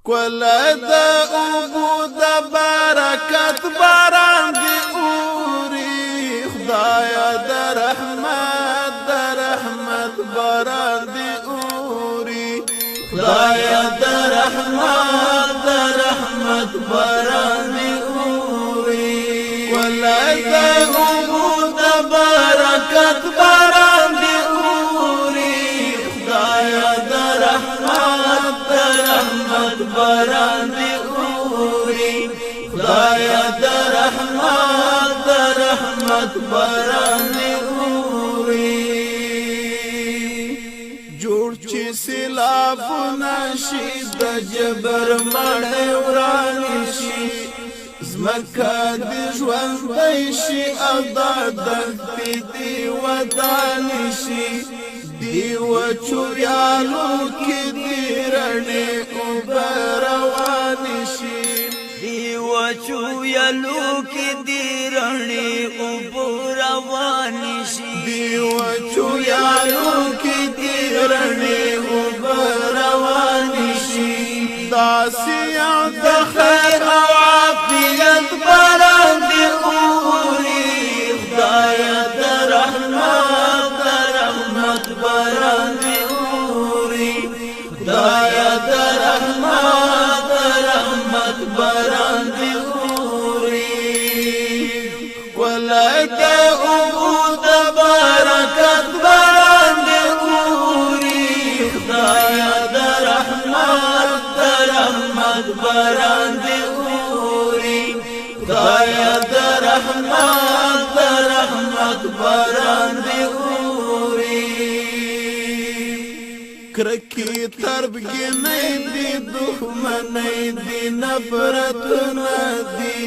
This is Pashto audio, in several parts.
کولا دا اوبو دا برکت باران دی اوری خدایا دا رحمت باران دی اوری خدایا دا رحمت باران دی اوری کولا دا اوبو دا برکت باران دی اوری خدایا دا رحمت باران دی اوری خدایا دا رحمت باران دی اوری جوړ چې سیلابونه شي د جبر مړی ورانی شي زمکه د ژوندی شي او دا دښتې دې ودانې شي دی وچو یالو کې دی رڼې اوبه روانې شي دی وچو یالو کې دی رڼې اوبه روانې شي دی وچو یالو کې دی رڼې اوبه روانې شي داسې یو د خیر او عافیت باران دی اوري خدایه د رحمت باران دی اوری خدایا دا رحمت باران دی اوری ولای دا اوبو دا برکت باران دی اوری خدایا دا رحمت باران دی اوری خدایا دا رحمت باران دی کرکی تربگی نئی دی دخمنی دی نفرتنا دی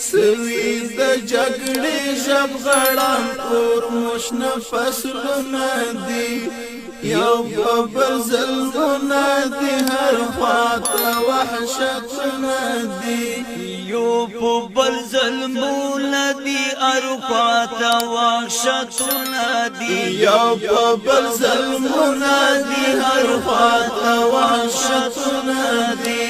سوی دا جگڑی شب غڑان اور مشن فصلنا دی یو ببر ظلمنا دی هر خوات وحشتنا دی یو ببر ظلمنا دی هر خوات وحشتنا دی یو ببر ظلمنا دی هر خوات وحشتنا دی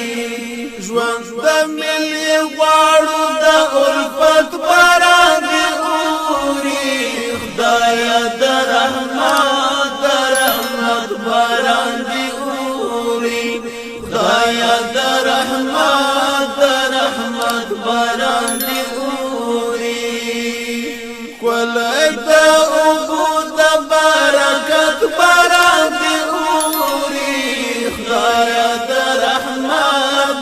ژوند د ملي غواړو د الفت باران دی اوري خدایا د رحمت باران دی اوري خدایا د رحمت باران دی اوري کولای د اوبو د برکت باران دی اوري خدایا د رحمت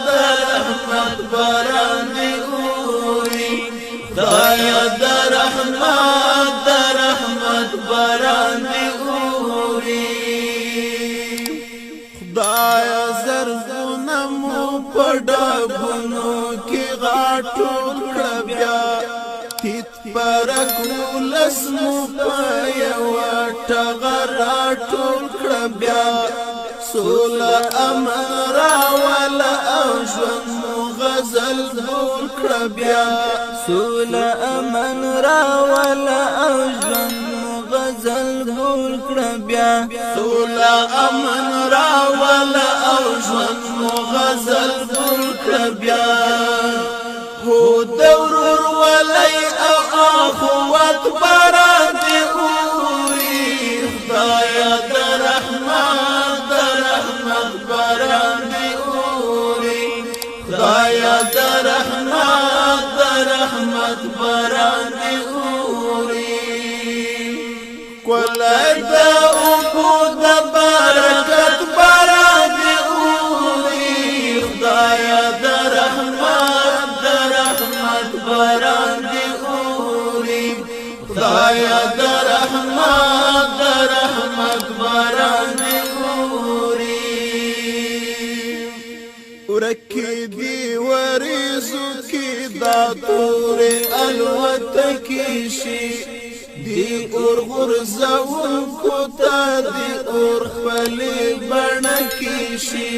باران دی اوري خدایا د رحمت باران دی اوري خدایا زرغونه مو پډاګونو کې غاټو کړه بیا تیت پرکول اسمو پایا وټغرا ټول کړه بیا سولا امرا ولا اوجن غزل ګور کړه بیا سولا امن را ولا اوجن غزل ګور کړه بیا سولا امن را ولا اوجن غزل ګور کړه بیا هو دورور ولای او اخوات باران دی اوري خدایا د رحمت باران دی اوري خدایا د رحمت باران دی اوري کولای د اوبو د برکت باران دی اوري خدایا د رحمت باران دی اوري خدایا د رحمت باران دی اوري ورکی دی وریزو کی دا تور الوت کی شي دی اور غرزون کوتا دی اور خپلی بڼ کی شي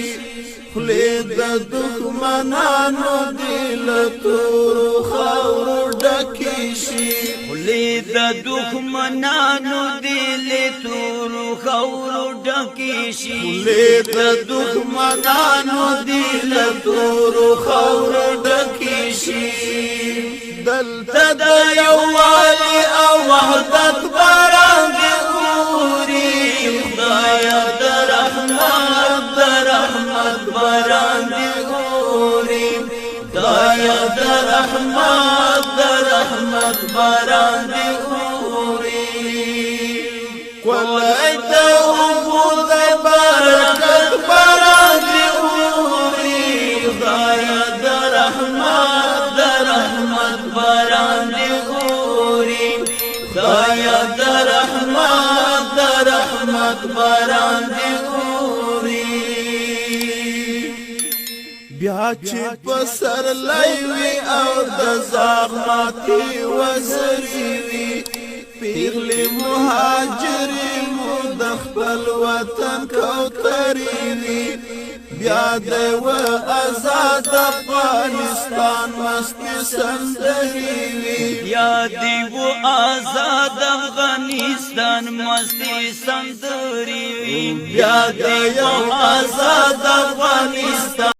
خلید دښمنانو دل تور خاور ډکی شي خلید دښمنانو دل تور خاور ډکی شي خلید دښمنانو دل تورو خور ډکی شي دلته د یووالي او وحدت باران دی اوري خدایا د رحمت باران دی اوري خدایا د رحمت باران دی اوري کولای ته وګور د برکت باران دی اوري خدایا د رحمت باران دی اوري خدایا د رحمت باران دی اوري بیا چې پسر لایوي او د زغماتي وزري وي پیغلی مهاجری مو د خپل وطن کوتري وي بیا د و آزاد افغانستان مستی سندري وي بیا دی و آزاد افغانستان مستی سندري وي بیا د یو آزاد افغانستان